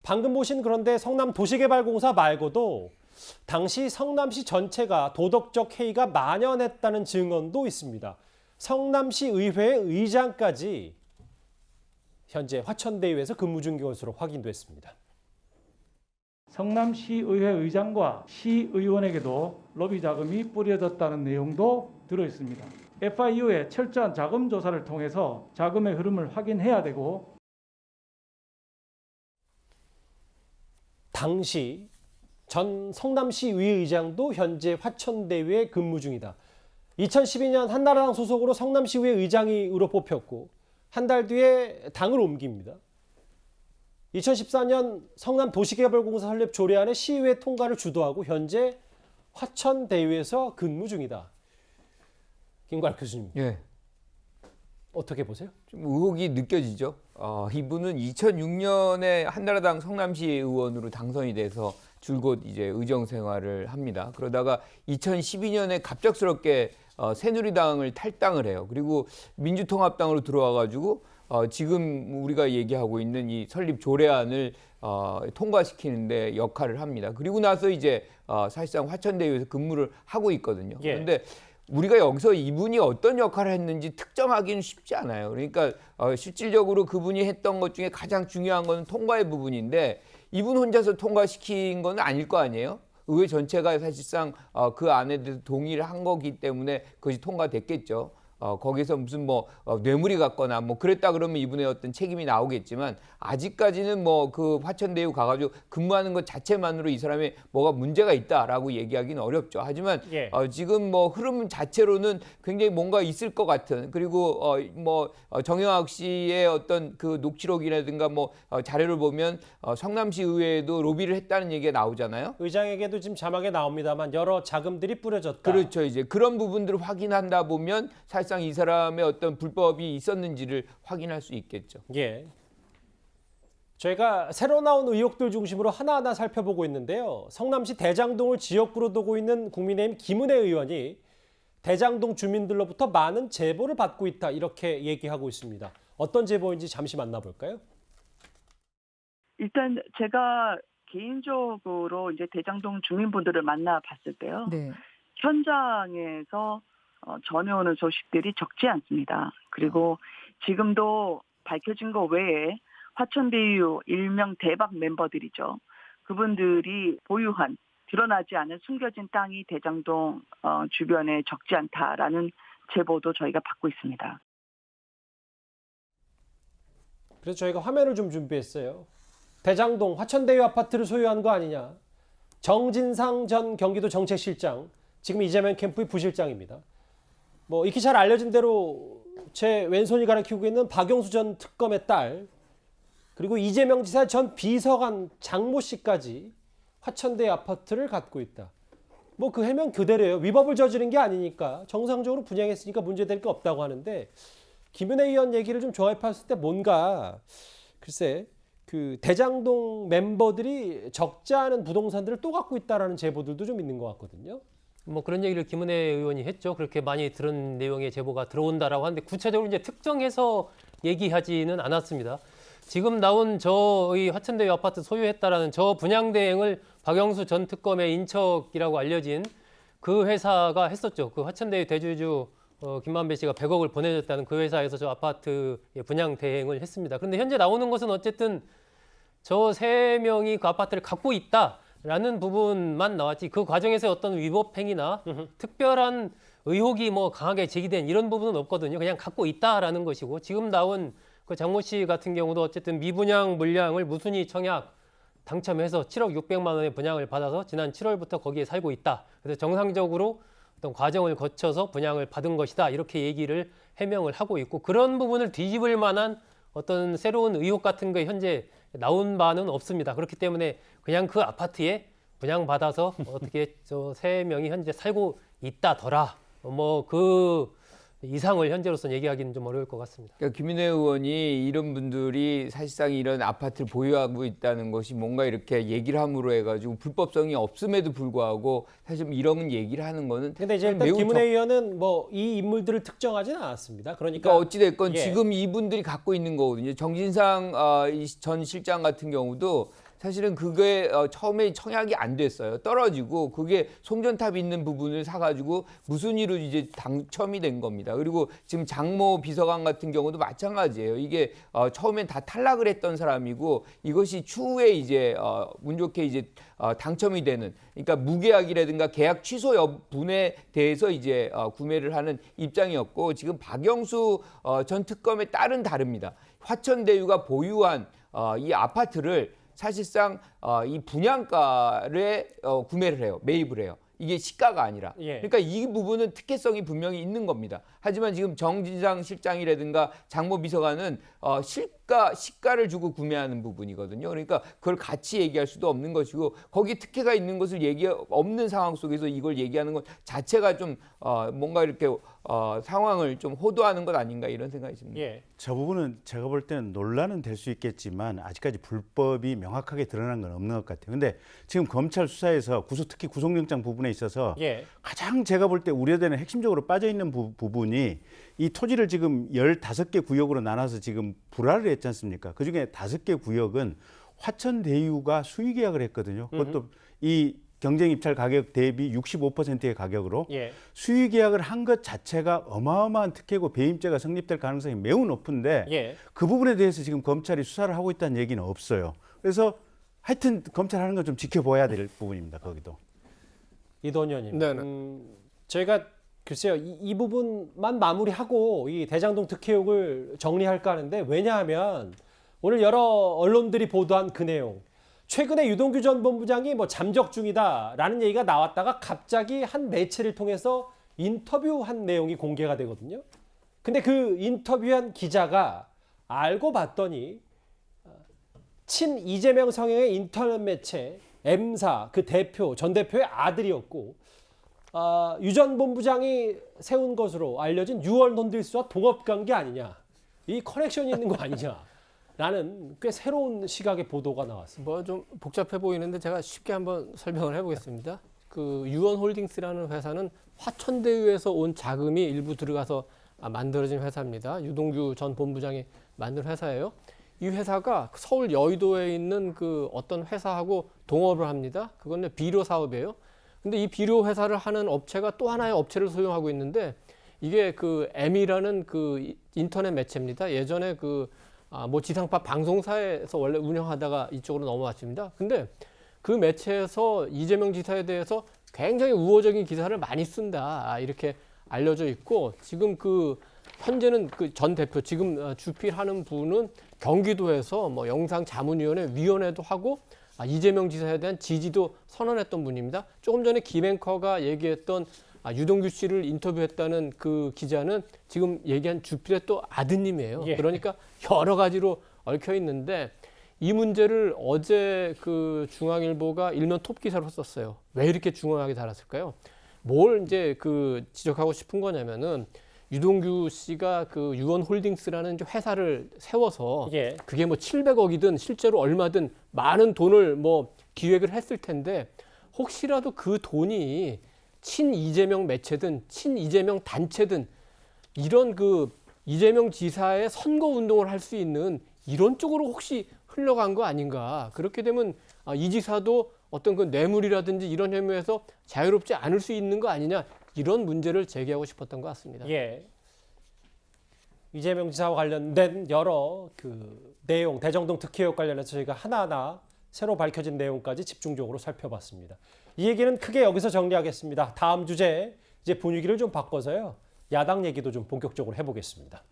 방금 보신 그런데 성남도시개발공사 말고도 당시 성남시 전체가 도덕적 해이가 만연했다는 증언도 있습니다. 성남시 의회 의장까지 현재 화천대유에서 근무 중인 것으로 확인됐습니다. 성남시의회 의장과 시의원에게도 로비 자금이 뿌려졌다는 내용도 들어있습니다. FIU의 철저한 자금 조사를 통해서 자금의 흐름을 확인해야 되고 당시 전 성남시 의회의장도 현재 화천대유에 근무 중이다. 2012년 한나라당 소속으로 성남시의회 의장으로 뽑혔고 한 달 뒤에 당을 옮깁니다. 2014년 성남도시개발공사 설립 조례안의 시의회 통과를 주도하고 현재 화천대유에서 근무 중이다. 김광 교수님, 예. 어떻게 보세요? 좀 의혹이 느껴지죠. 이분은 2006년에 한나라당 성남시 의원으로 당선이 돼서 줄곧 이제 의정 생활을 합니다. 그러다가 2012년에 갑작스럽게 새누리당을 탈당을 해요. 그리고 민주통합당으로 들어와가지고 지금 우리가 얘기하고 있는 이 설립 조례안을 통과시키는데 역할을 합니다. 그리고 나서 이제 사실상 화천대유에서 근무를 하고 있거든요. 예. 그런데 우리가 여기서 이분이 어떤 역할을 했는지 특정하기는 쉽지 않아요. 그러니까 실질적으로 그분이 했던 것 중에 가장 중요한 건 통과의 부분인데 이분 혼자서 통과시킨 건 아닐 거 아니에요? 의회 전체가 사실상 그 안에 대해서 동의를 한 거기 때문에 그것이 통과됐겠죠. 거기서 무슨 뇌물이 갔거나 그랬다 그러면 이분의 어떤 책임이 나오겠지만 아직까지는 그 화천대유 가가지고 근무하는 것 자체만으로 이 사람이 뭐가 문제가 있다라고 얘기하기는 어렵죠. 하지만 예. 지금 흐름 자체로는 굉장히 뭔가 있을 것 같은 그리고 정영학 씨의 어떤 그 녹취록이라든가 자료를 보면 성남시 의회에도 로비를 했다는 얘기가 나오잖아요. 의장에게도 지금 자막에 나옵니다만 여러 자금들이 뿌려졌다. 그렇죠. 이제 그런 부분들을 확인한다 보면 사실상 이 사람의 어떤 불법이 있었는지를 확인할 수 있겠죠. 예. 저희가 새로 나온 의혹들 중심으로 하나하나 살펴보고 있는데요. 성남시 대장동을 지역구로 두고 있는 국민의힘 김은혜 의원이 대장동 주민들로부터 많은 제보를 받고 있다 이렇게 얘기하고 있습니다. 어떤 제보인지 잠시 만나볼까요? 일단 제가 개인적으로 이제 대장동 주민분들을 만나봤을 때요. 네. 현장에서 전해오는 소식들이 적지 않습니다. 그리고 지금도 밝혀진 것 외에 화천대유 일명 대박 멤버들이죠. 그분들이 보유한 드러나지 않은 숨겨진 땅이 대장동 주변에 적지 않다라는 제보도 저희가 받고 있습니다. 그래서 저희가 화면을 좀 준비했어요. 대장동 화천대유 아파트를 소유한 거 아니냐. 정진상 전 경기도 정책실장, 지금 이재명 캠프의 부실장입니다. 익히 잘 알려진 대로 제 왼손이 가리키고 있는 박영수 전 특검의 딸, 그리고 이재명 지사 전 비서관 장모 씨까지 화천대유 아파트를 갖고 있다. 그 해명 그대로예요. 위법을 저지른 게 아니니까 정상적으로 분양했으니까 문제될 게 없다고 하는데 김은혜 의원 얘기를 좀 종합했을 때 뭔가 글쎄 그 대장동 멤버들이 적지 않은 부동산들을 또 갖고 있다라는 제보들도 좀 있는 것 같거든요. 그런 얘기를 김은혜 의원이 했죠. 그렇게 많이 들은 내용의 제보가 들어온다라고 하는데 구체적으로 이제 특정해서 얘기하지는 않았습니다. 지금 나온 저의 화천대유 아파트 소유했다라는 저 분양 대행을 박영수 전 특검의 인척이라고 알려진 그 회사가 했었죠. 그 화천대유 대주주 김만배 씨가 100억을 보내줬다는 그 회사에서 저 아파트의 분양 대행을 했습니다. 그런데 현재 나오는 것은 어쨌든 저 3명이 그 아파트를 갖고 있다라는 부분만 나왔지 그 과정에서 어떤 위법 행위나 특별한 의혹이 강하게 제기된 이런 부분은 없거든요. 그냥 갖고 있다라는 것이고 지금 나온 그 장모 씨 같은 경우도 어쨌든 미분양 물량을 무순위 청약 당첨해서 7억 600만 원의 분양을 받아서 지난 7월부터 거기에 살고 있다. 그래서 정상적으로 어떤 과정을 거쳐서 분양을 받은 것이다. 이렇게 얘기를 해명을 하고 있고 그런 부분을 뒤집을 만한 어떤 새로운 의혹 같은 게 현재 나온 바는 없습니다. 그렇기 때문에 그냥 그 아파트에 분양받아서 어떻게 저 3명이 현재 살고 있다더라. 그 이상을 현재로서는 얘기하기는 좀 어려울 것 같습니다. 그러니까 김은혜 의원이 이런 분들이 사실상 이런 아파트를 보유하고 있다는 것이 뭔가 이렇게 얘기를 함으로 해가지고 불법성이 없음에도 불구하고 사실 이런 얘기를 하는 거는 근데 이제 일단 김은혜 의원은 이 인물들을 특정하지는 않았습니다. 그러니까 어찌됐건 예. 지금 이분들이 갖고 있는 거거든요. 정진상 전 실장 같은 경우도 사실은 그게 처음에 청약이 안 됐어요. 떨어지고 그게 송전탑 있는 부분을 사가지고 무슨 일로 이제 당첨이 된 겁니다. 그리고 지금 장모 비서관 같은 경우도 마찬가지예요. 이게 처음엔 다 탈락을 했던 사람이고 이것이 추후에 이제 운 좋게 이제 당첨이 되는, 그러니까 무계약이라든가 계약 취소 여부분에 대해서 이제 구매를 하는 입장이었고, 지금 박영수 전 특검의 딸은 다릅니다. 화천대유가 보유한 이 아파트를 사실상 이 분양가에 구매를 해요. 매입을 해요. 이게 시가가 아니라. 예. 그러니까 이 부분은 특혜성이 분명히 있는 겁니다. 하지만 지금 정진상 실장이라든가 장모 비서관은 시가를 주고 구매하는 부분이거든요. 그러니까 그걸 같이 얘기할 수도 없는 것이고, 거기 특혜가 있는 것을 없는 상황 속에서 이걸 얘기하는 것 자체가 좀 뭔가 이렇게 상황을 좀 호도하는 것 아닌가 이런 생각이 듭니다. 예. 저 부분은 제가 볼 때는 논란은 될 수 있겠지만 아직까지 불법이 명확하게 드러난 건 없는 것 같아요. 근데 지금 검찰 수사에서 특히 구속영장 부분에 있어서 예. 가장 제가 볼 때 우려되는 핵심적으로 빠져있는 부분이 이 토지를 지금 15개 구역으로 나눠서 지금 불화를 했지 않습니까? 그중에 5개 구역은 화천대유가 수의계약을 했거든요. 그것도 이 경쟁입찰 가격 대비 65%의 가격으로 예. 수의계약을 한 것 자체가 어마어마한 특혜고 배임죄가 성립될 가능성이 매우 높은데 예. 그 부분에 대해서 지금 검찰이 수사를 하고 있다는 얘기는 없어요. 그래서 하여튼 검찰 하는 건 좀 지켜봐야 될 부분입니다. 거기도. 이도원 의원님. 네네. 저희가 글쎄요, 이 부분만 마무리하고 이 대장동 특혜욕을 정리할까 하는데, 왜냐하면 오늘 여러 언론들이 보도한 그 내용, 최근에 유동규 전 본부장이 뭐 잠적 중이다라는 얘기가 나왔다가 갑자기 한 매체를 통해서 인터뷰한 내용이 공개가 되거든요. 근데 그 인터뷰한 기자가 알고 봤더니 친 이재명 성향의 인터넷 매체 M사 그 전 대표의 아들이었고, 유 전 본부장이 세운 것으로 알려진 유월 논딜스와 동업관계 아니냐, 이 커넥션이 있는 거 아니냐라는 꽤 새로운 시각의 보도가 나왔습니다. 뭐 좀 복잡해 보이는데 제가 쉽게 한번 설명을 해보겠습니다. 그 유원홀딩스라는 회사는 화천대유에서 온 자금이 일부 들어가서 만들어진 회사입니다. 유동규 전 본부장이 만든 회사예요. 이 회사가 서울 여의도에 있는 그 어떤 회사하고 동업을 합니다. 그건 비료 사업이에요. 근데 이 비료 회사를 하는 업체가 또 하나의 업체를 소유하고 있는데, 이게 그 M이라는 그 인터넷 매체입니다. 예전에 뭐 지상파 방송사에서 원래 운영하다가 이쪽으로 넘어왔습니다. 근데 그 매체에서 이재명 지사에 대해서 굉장히 우호적인 기사를 많이 쓴다, 이렇게 알려져 있고, 지금 현재는 그 전 대표, 지금 주필하는 분은 경기도에서 뭐 영상자문위원회 위원회도 하고 이재명 지사에 대한 지지도 선언했던 분입니다. 조금 전에 김앵커가 얘기했던 유동규 씨를 인터뷰했다는 그 기자는 지금 얘기한 주필의 또 아드님이에요. 예. 그러니까 여러 가지로 얽혀 있는데, 이 문제를 어제 그 중앙일보가 일면 톱 기사로 썼어요. 왜 이렇게 중요하게 달았을까요? 뭘 이제 지적하고 싶은 거냐면은, 유동규 씨가 그 유원홀딩스라는 이제 회사를 세워서 예. 그게 뭐 700억이든 실제로 얼마든 많은 돈을 뭐 기획을 했을 텐데, 혹시라도 그 돈이 친 이재명 매체든 친 이재명 단체든 이런 그 이재명 지사의 선거 운동을 할 수 있는 이런 쪽으로 혹시 흘러간 거 아닌가. 그렇게 되면 이 지사도 어떤 그 뇌물이라든지 이런 혐의에서 자유롭지 않을 수 있는 거 아니냐, 이런 문제를 제기하고 싶었던 것 같습니다. 예. 이재명 지사와 관련된 여러 내용, 대정동 특혜역 관련해서 저희가 하나하나 새로 밝혀진 내용까지 집중적으로 살펴봤습니다. 이 얘기는 크게 여기서 정리하겠습니다. 다음 주제 이제 분위기를 좀 바꿔서요, 야당 얘기도 좀 본격적으로 해보겠습니다.